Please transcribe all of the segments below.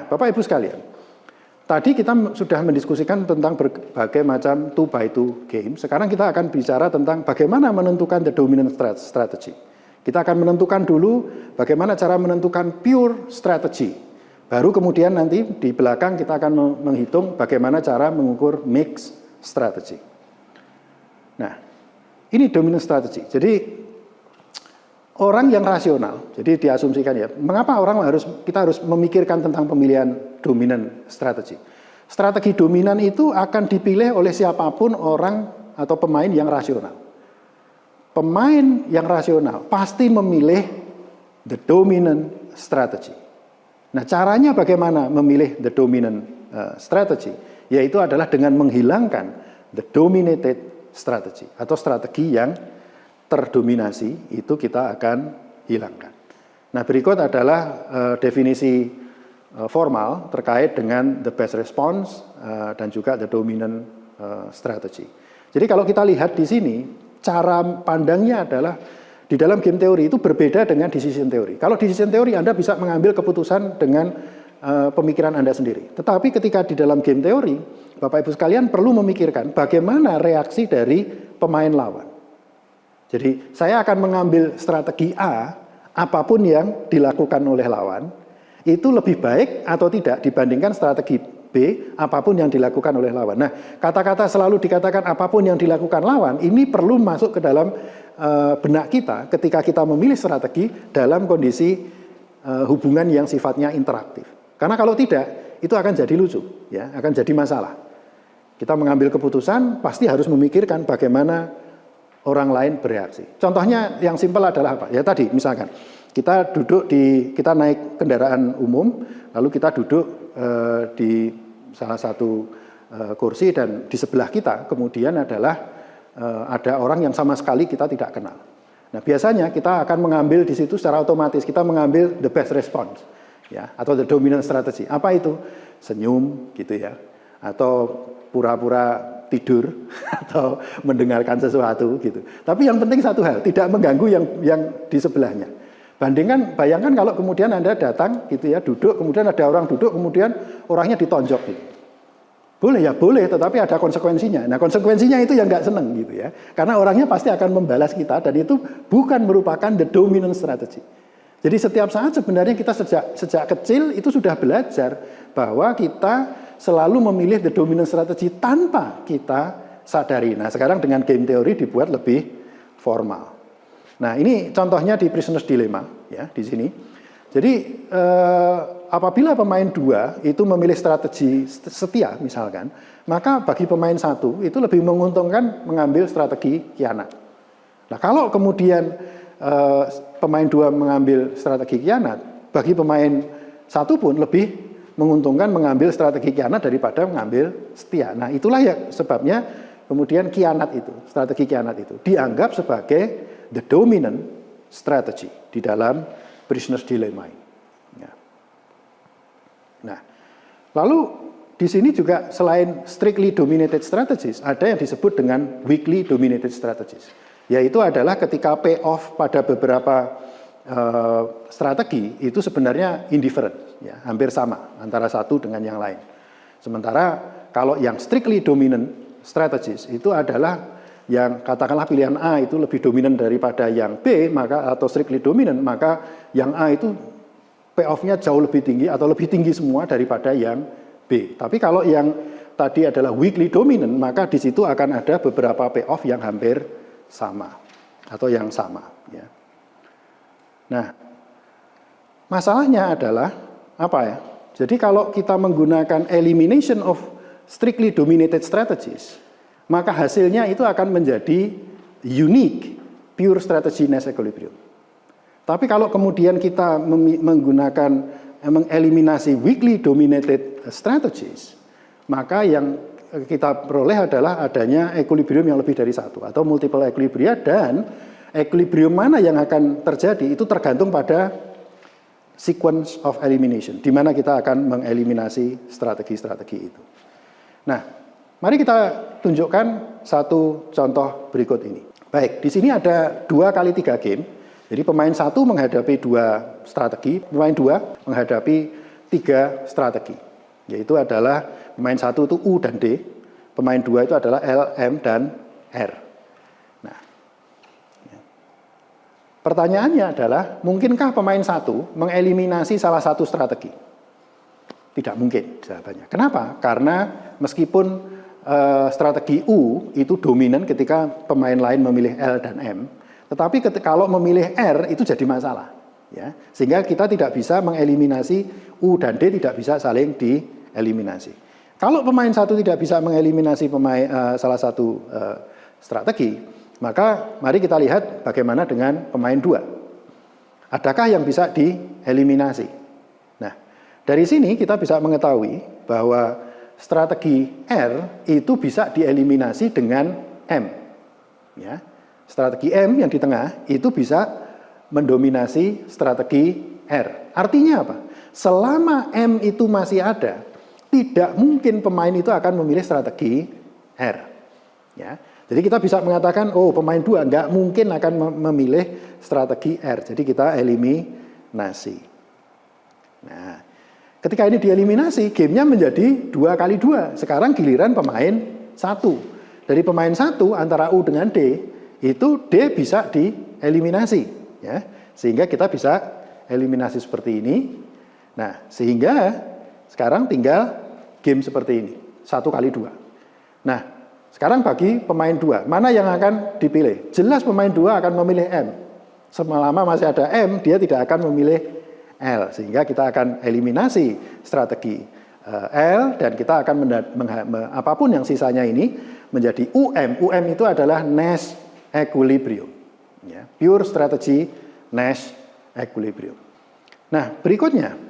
Bapak Ibu sekalian, tadi kita sudah mendiskusikan tentang berbagai macam 2x2 game. Sekarang kita akan bicara tentang bagaimana menentukan the dominant strategy. Kita akan menentukan dulu bagaimana cara menentukan pure strategy. Baru kemudian nanti di belakang kita akan menghitung bagaimana cara mengukur mixed strategy. Nah, ini dominant strategy. Jadi orang yang rasional, jadi diasumsikan ya, mengapa kita harus memikirkan tentang pemilihan dominant strategy. Strategi dominan itu akan dipilih oleh siapapun orang atau pemain yang rasional. Pemain yang rasional pasti memilih the dominant strategy. Nah, caranya bagaimana memilih the dominant strategy? Yaitu adalah dengan menghilangkan the dominated strategy atau strategi yang terdominasi, itu kita akan hilangkan. Nah, berikut adalah definisi formal terkait dengan the best response dan juga the dominant strategy. Jadi kalau kita lihat di sini, cara pandangnya adalah di dalam game teori itu berbeda dengan decision theory. Kalau decision theory Anda bisa mengambil keputusan dengan pemikiran Anda sendiri. Tetapi ketika di dalam game teori, Bapak Ibu sekalian perlu memikirkan bagaimana reaksi dari pemain lawan. Jadi saya akan mengambil strategi A, apapun yang dilakukan oleh lawan, itu lebih baik atau tidak dibandingkan strategi B, apapun yang dilakukan oleh lawan. Nah, kata-kata selalu dikatakan apapun yang dilakukan lawan, ini perlu masuk ke dalam benak kita ketika kita memilih strategi dalam kondisi hubungan yang sifatnya interaktif. Karena kalau tidak, itu akan jadi lucu, ya, akan jadi masalah. Kita mengambil keputusan, pasti harus memikirkan bagaimana orang lain bereaksi. Contohnya yang simpel adalah apa? Ya tadi, misalkan kita naik kendaraan umum, lalu kita duduk di salah satu kursi dan di sebelah kita kemudian adalah ada orang yang sama sekali kita tidak kenal. Nah, biasanya kita akan mengambil di situ secara otomatis, kita mengambil the best response, ya, atau the dominant strategy. Apa itu? Senyum, gitu ya, atau pura-pura tidur atau mendengarkan sesuatu gitu. Tapi yang penting satu hal, tidak mengganggu yang di sebelahnya. Bayangkan kalau kemudian Anda datang gitu ya, duduk, kemudian ada orang duduk, kemudian orangnya ditonjok gitu. Boleh ya, boleh, tetapi ada konsekuensinya. Nah, konsekuensinya itu yang nggak seneng gitu ya. Karena orangnya pasti akan membalas kita dan itu bukan merupakan the dominant strategy. Jadi setiap saat sebenarnya kita sejak kecil itu sudah belajar bahwa kita selalu memilih the dominant strategy tanpa kita sadari. Nah, sekarang dengan game teori dibuat lebih formal. Nah, ini contohnya di Prisoner's Dilemma ya, di sini. Jadi apabila pemain 2 itu memilih strategi setia misalkan, maka bagi pemain 1 itu lebih menguntungkan mengambil strategi khianat. Nah, kalau kemudian pemain 2 mengambil strategi khianat, bagi pemain 1 pun lebih menguntungkan mengambil strategi khianat daripada mengambil setia. Nah, itulah ya sebabnya kemudian strategi khianat itu dianggap sebagai the dominant strategy di dalam Prisoner's Dilemma ini. Ya. Nah, lalu di sini juga selain strictly dominated strategies, ada yang disebut dengan weakly dominated strategies. Yaitu adalah ketika payoff pada beberapa strategi itu sebenarnya indifferent, ya, hampir sama antara satu dengan yang lain. Sementara kalau yang strictly dominant strategies itu adalah yang katakanlah pilihan A itu lebih dominan daripada yang B, maka atau strictly dominant, maka yang A itu payoff-nya jauh lebih tinggi atau lebih tinggi semua daripada yang B. Tapi kalau yang tadi adalah weakly dominant, maka di situ akan ada beberapa payoff yang hampir sama atau yang sama, ya. Nah, masalahnya adalah apa ya? Jadi kalau kita menggunakan elimination of strictly dominated strategies, maka hasilnya itu akan menjadi unique pure strategy nest equilibrium. Tapi kalau kemudian kita menggunakan mengeliminasi weakly dominated strategies, maka yang kita peroleh adalah adanya equilibrium yang lebih dari satu atau multiple equilibria, dan equilibrium mana yang akan terjadi itu tergantung pada sequence of elimination, di mana kita akan mengeliminasi strategi-strategi itu. Nah, mari kita tunjukkan satu contoh berikut ini. Baik, di sini ada 2x3 game. Jadi pemain 1 menghadapi 2 strategi, pemain 2 menghadapi 3 strategi, yaitu adalah pemain 1 itu U dan D, pemain 2 itu adalah L, M, dan R. Nah, pertanyaannya adalah, mungkinkah pemain 1 mengeliminasi salah satu strategi? Tidak mungkin jawabannya. Kenapa? Karena meskipun strategi U itu dominan ketika pemain lain memilih L dan M, tetapi kalau memilih R itu jadi masalah, ya. Sehingga kita tidak bisa mengeliminasi U dan D, tidak bisa saling dieliminasi. Kalau pemain 1 tidak bisa mengeliminasi salah satu strategi, maka mari kita lihat bagaimana dengan pemain 2. Adakah yang bisa dieliminasi? Nah, dari sini kita bisa mengetahui bahwa strategi R itu bisa dieliminasi dengan M. Ya. Strategi M yang di tengah itu bisa mendominasi strategi R. Artinya apa? Selama M itu masih ada, tidak mungkin pemain itu akan memilih strategi R. Ya. Jadi kita bisa mengatakan, oh pemain 2 nggak mungkin akan memilih strategi R. Jadi kita eliminasi. Nah, ketika ini dieliminasi, gamenya menjadi 2x2. Sekarang giliran pemain 1. Dari pemain 1 antara U dengan D, itu D bisa dieliminasi. Ya. Sehingga kita bisa eliminasi seperti ini. Nah, sehingga sekarang tinggal game seperti ini. 1x2. Nah, sekarang bagi pemain 2, mana yang akan dipilih? Jelas pemain 2 akan memilih M. Selama masih ada M, dia tidak akan memilih L, sehingga kita akan eliminasi strategi L dan kita akan apapun yang sisanya ini menjadi UM. UM itu adalah Nash equilibrium, ya, pure strategy Nash equilibrium. Nah, berikutnya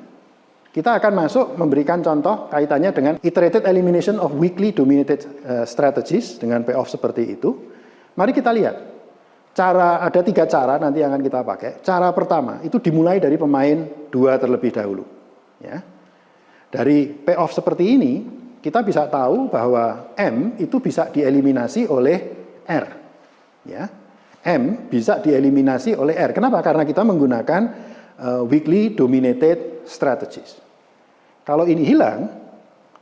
kita akan masuk memberikan contoh kaitannya dengan iterated elimination of weakly dominated strategies dengan payoff seperti itu. Mari kita lihat. Ada 3 cara nanti yang akan kita pakai. Cara pertama itu dimulai dari pemain 2 terlebih dahulu. Ya. Dari payoff seperti ini, kita bisa tahu bahwa M itu bisa dieliminasi oleh R. Ya. M bisa dieliminasi oleh R. Kenapa? Karena kita menggunakan weakly dominated strategies. Kalau ini hilang,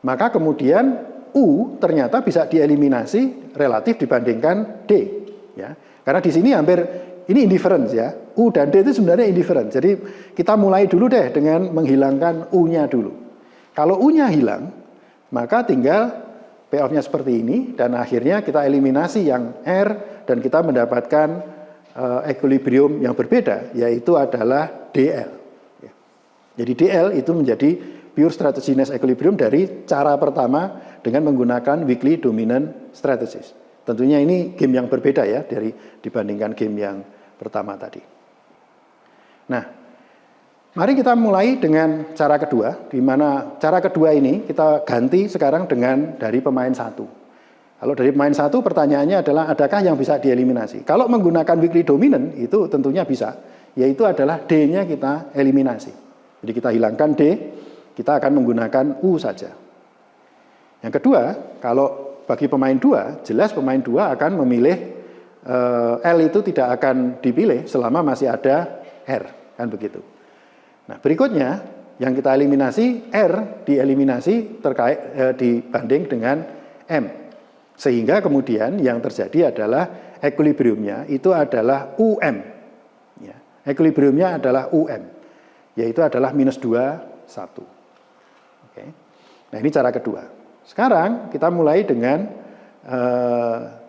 maka kemudian U ternyata bisa dieliminasi relatif dibandingkan D. Ya. Karena di sini hampir ini indifference ya. U dan D itu sebenarnya indifference. Jadi kita mulai dulu deh dengan menghilangkan U-nya dulu. Kalau U-nya hilang, maka tinggal payoff-nya seperti ini dan akhirnya kita eliminasi yang R dan kita mendapatkan equilibrium yang berbeda, yaitu adalah DL. Jadi DL itu menjadi pure strategy Nash equilibrium dari cara pertama dengan menggunakan weakly dominant strategies. Tentunya ini game yang berbeda ya dibandingkan game yang pertama tadi. Nah, mari kita mulai dengan cara kedua, di mana cara kedua ini kita ganti sekarang dengan dari pemain 1. Kalau dari pemain 1 pertanyaannya adalah adakah yang bisa dieliminasi? Kalau menggunakan weakly dominant itu tentunya bisa, yaitu adalah D-nya kita eliminasi. Jadi kita hilangkan D, kita akan menggunakan U saja. Yang kedua, kalau bagi pemain 2, jelas pemain 2 akan memilih L itu tidak akan dipilih selama masih ada R, kan begitu. Nah, berikutnya yang kita eliminasi R dieliminasi dibanding dengan M. Sehingga kemudian yang terjadi adalah equilibriumnya itu adalah UM. Ya, equilibriumnya adalah UM, yaitu adalah -2, 1. Oke. Nah, ini cara kedua. Sekarang kita mulai dengan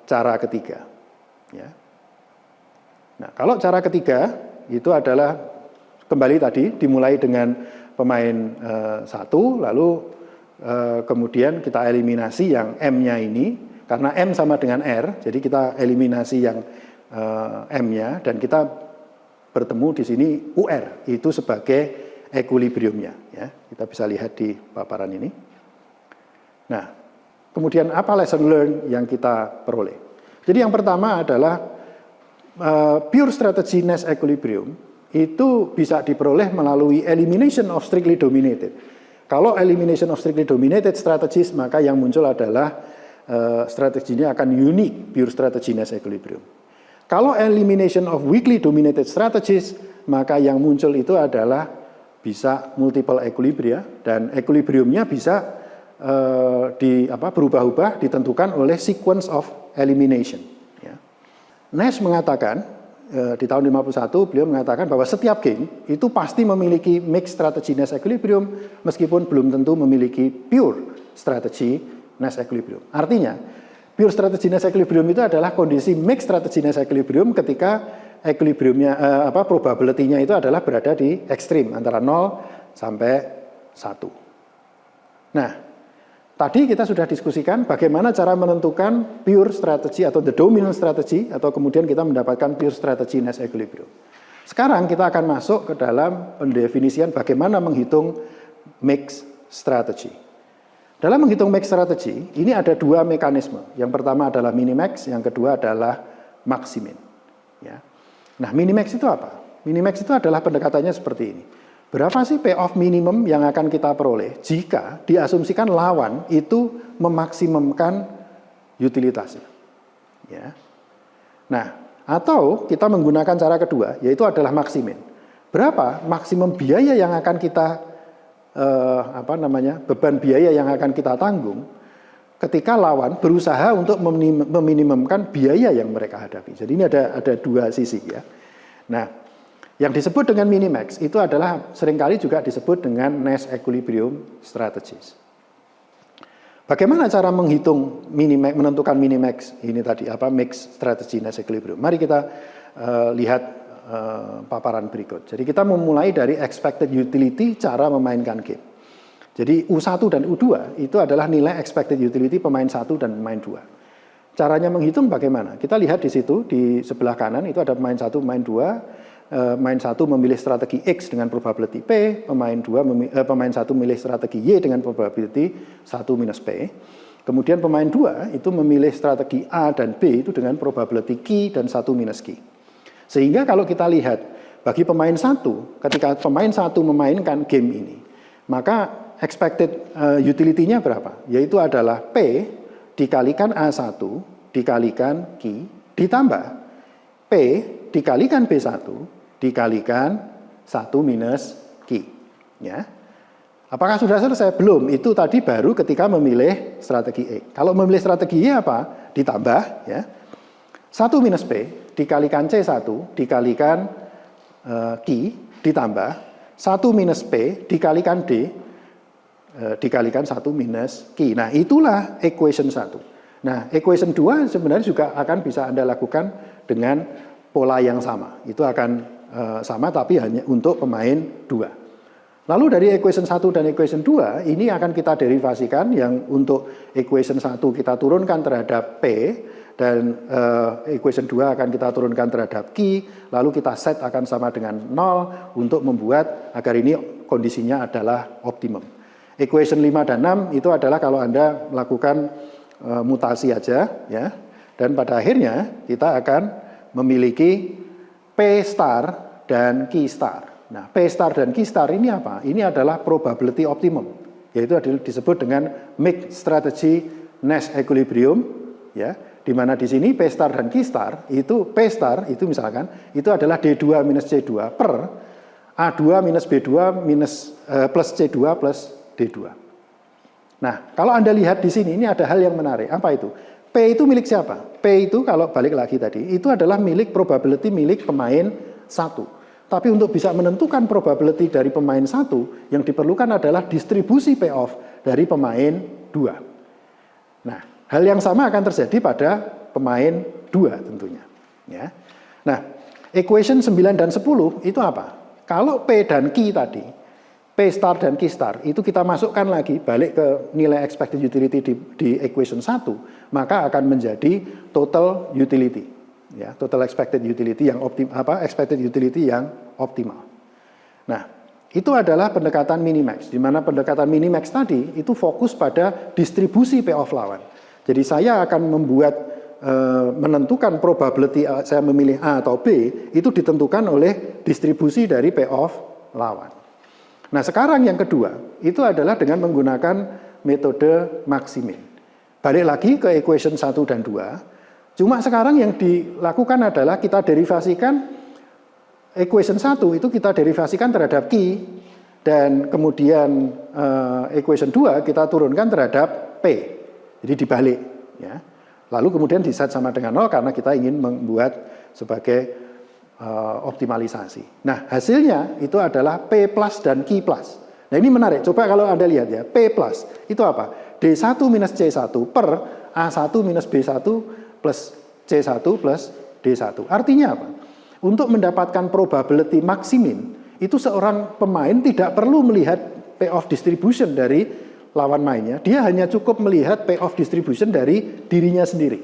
cara ketiga. Ya. Nah, kalau cara ketiga itu adalah kembali tadi dimulai dengan pemain 1, lalu kemudian kita eliminasi yang M-nya ini, karena M sama dengan R, jadi kita eliminasi yang M-nya dan kita bertemu di sini UR itu sebagai equilibriumnya. Ya. Kita bisa lihat di paparan ini. Nah, kemudian apa lesson learned yang kita peroleh? Jadi yang pertama adalah pure strategy Nash equilibrium itu bisa diperoleh melalui elimination of strictly dominated. Kalau elimination of strictly dominated strategies, maka yang muncul adalah strateginya akan unique pure strategy Nash equilibrium. Kalau elimination of weakly dominated strategies, maka yang muncul itu adalah bisa multiple equilibria, dan equilibriumnya bisa berubah-ubah ditentukan oleh sequence of elimination. Ya. Nash mengatakan, di tahun 51 beliau mengatakan bahwa setiap game itu pasti memiliki mixed strategy Nash equilibrium meskipun belum tentu memiliki pure strategi Nash equilibrium. Artinya, pure strategi Nash equilibrium itu adalah kondisi mixed strategi Nash equilibrium ketika equilibriumnya probability-nya itu adalah berada di ekstrim antara 0 sampai 1. Nah, tadi kita sudah diskusikan bagaimana cara menentukan pure strategi atau the dominant strategy atau kemudian kita mendapatkan pure strategi Nash equilibrium. Sekarang kita akan masuk ke dalam pendefinisian bagaimana menghitung mixed strategy. Dalam menghitung mixed strategy, ini ada dua mekanisme. Yang pertama adalah minimax, yang kedua adalah maximin. Ya. Nah, minimax itu apa? Minimax itu adalah pendekatannya seperti ini. Berapa sih payoff minimum yang akan kita peroleh jika diasumsikan lawan itu memaksimumkan utilitasnya? Ya. Nah, atau kita menggunakan cara kedua, yaitu adalah maksimin. Berapa maksimum biaya yang akan kita beban biaya yang akan kita tanggung ketika lawan berusaha untuk meminimumkan biaya yang mereka hadapi. Jadi ini ada dua sisi ya. Nah, yang disebut dengan minimax itu adalah seringkali juga disebut dengan Nash equilibrium strategies. Bagaimana cara menghitung minimax, menentukan minimax ini tadi mix strategi Nash equilibrium? Mari kita lihat paparan berikut. Jadi kita memulai dari expected utility cara memainkan game. Jadi U1 dan U2 itu adalah nilai expected utility pemain 1 dan pemain 2. Caranya menghitung bagaimana? Kita lihat di situ di sebelah kanan itu ada pemain 1, pemain 2. Pemain 1 memilih strategi X dengan probability P, pemain 1 memilih strategi Y dengan probability 1 minus P. Kemudian pemain 2 itu memilih strategi A dan B itu dengan probability Q dan 1 minus Q. Sehingga kalau kita lihat bagi pemain 1, ketika pemain 1 memainkan game ini, maka expected utility-nya berapa? Yaitu adalah P dikalikan A1 dikalikan Q ditambah P dikalikan B1 dikalikan 1 minus Q. Ya. Apakah sudah selesai? Belum. Itu tadi baru ketika memilih strategi E. Kalau memilih strategi Y apa? Ditambah. Ya. 1 minus P dikalikan C1 dikalikan Q ditambah 1 minus P dikalikan D dikalikan 1 minus Q. Nah, itulah equation 1. Nah, equation 2 sebenarnya juga akan bisa Anda lakukan dengan pola yang sama. Itu akan sama tapi hanya untuk pemain 2. Lalu dari equation 1 dan equation 2 ini akan kita derivasikan yang untuk equation 1 kita turunkan terhadap P dan equation 2 akan kita turunkan terhadap Q, lalu kita set akan sama dengan 0 untuk membuat agar ini kondisinya adalah optimum. Equation 5 dan 6 itu adalah kalau Anda melakukan mutasi aja ya. Dan pada akhirnya kita akan memiliki P star dan Q star. Nah, P star dan Q star ini apa? Ini adalah probability optimum, yaitu disebut dengan mixed strategy Nash equilibrium ya. Di mana di sini P star dan Q star itu P star itu misalkan itu adalah D2 minus C2 per A2 minus B2 minus plus C2 plus D2. Nah, kalau Anda lihat di sini ini ada hal yang menarik. Apa itu? P itu milik siapa? P itu kalau balik lagi tadi itu adalah milik probability milik pemain 1. Tapi untuk bisa menentukan probability dari pemain 1 yang diperlukan adalah distribusi payoff dari pemain 2. Nah, hal yang sama akan terjadi pada pemain 2 tentunya. Ya. Nah, equation 9 dan 10 itu apa? Kalau P dan Q tadi, P star dan Q star, itu kita masukkan lagi balik ke nilai expected utility di equation 1, maka akan menjadi total utility. Ya, total expected utility yang expected utility yang optimal. Nah, itu adalah pendekatan minimax, di mana pendekatan minimax tadi itu fokus pada distribusi payoff lawan. Jadi saya akan menentukan probability saya memilih A atau B itu ditentukan oleh distribusi dari payoff lawan. Nah, sekarang yang kedua itu adalah dengan menggunakan metode maksimin. Balik lagi ke equation 1 dan 2. Cuma sekarang yang dilakukan adalah kita derivasikan equation 1 itu kita derivasikan terhadap Q dan kemudian equation 2 kita turunkan terhadap P, jadi dibalik. Ya. Lalu kemudian diset sama dengan 0 karena kita ingin membuat sebagai optimalisasi. Nah, hasilnya itu adalah P plus dan Q plus. Nah, ini menarik. Coba kalau Anda lihat ya, P plus itu apa? D1 minus C1 per A1 minus B1 plus C1 plus D1. Artinya apa? Untuk mendapatkan probability maksimin, itu seorang pemain tidak perlu melihat payoff distribution dari lawan mainnya. Dia hanya cukup melihat payoff distribution dari dirinya sendiri.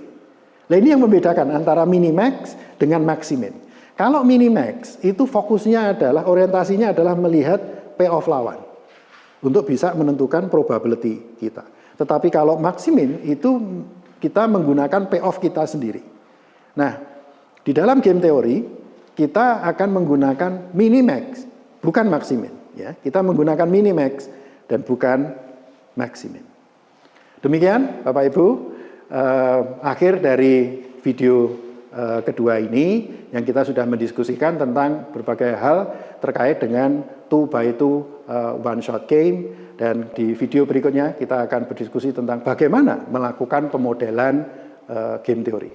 Nah, ini yang membedakan antara minimax dengan maximin. Kalau minimax itu fokusnya adalah, orientasinya adalah melihat payoff lawan untuk bisa menentukan probability kita. Tetapi kalau maximin itu kita menggunakan payoff kita sendiri. Nah, di dalam game teori kita akan menggunakan minimax, bukan maximin. Ya, kita menggunakan minimax dan bukan maximin. Demikian, Bapak Ibu, akhir dari video kedua ini yang kita sudah mendiskusikan tentang berbagai hal terkait dengan 2x2 one shot game, dan di video berikutnya kita akan berdiskusi tentang bagaimana melakukan pemodelan game teori.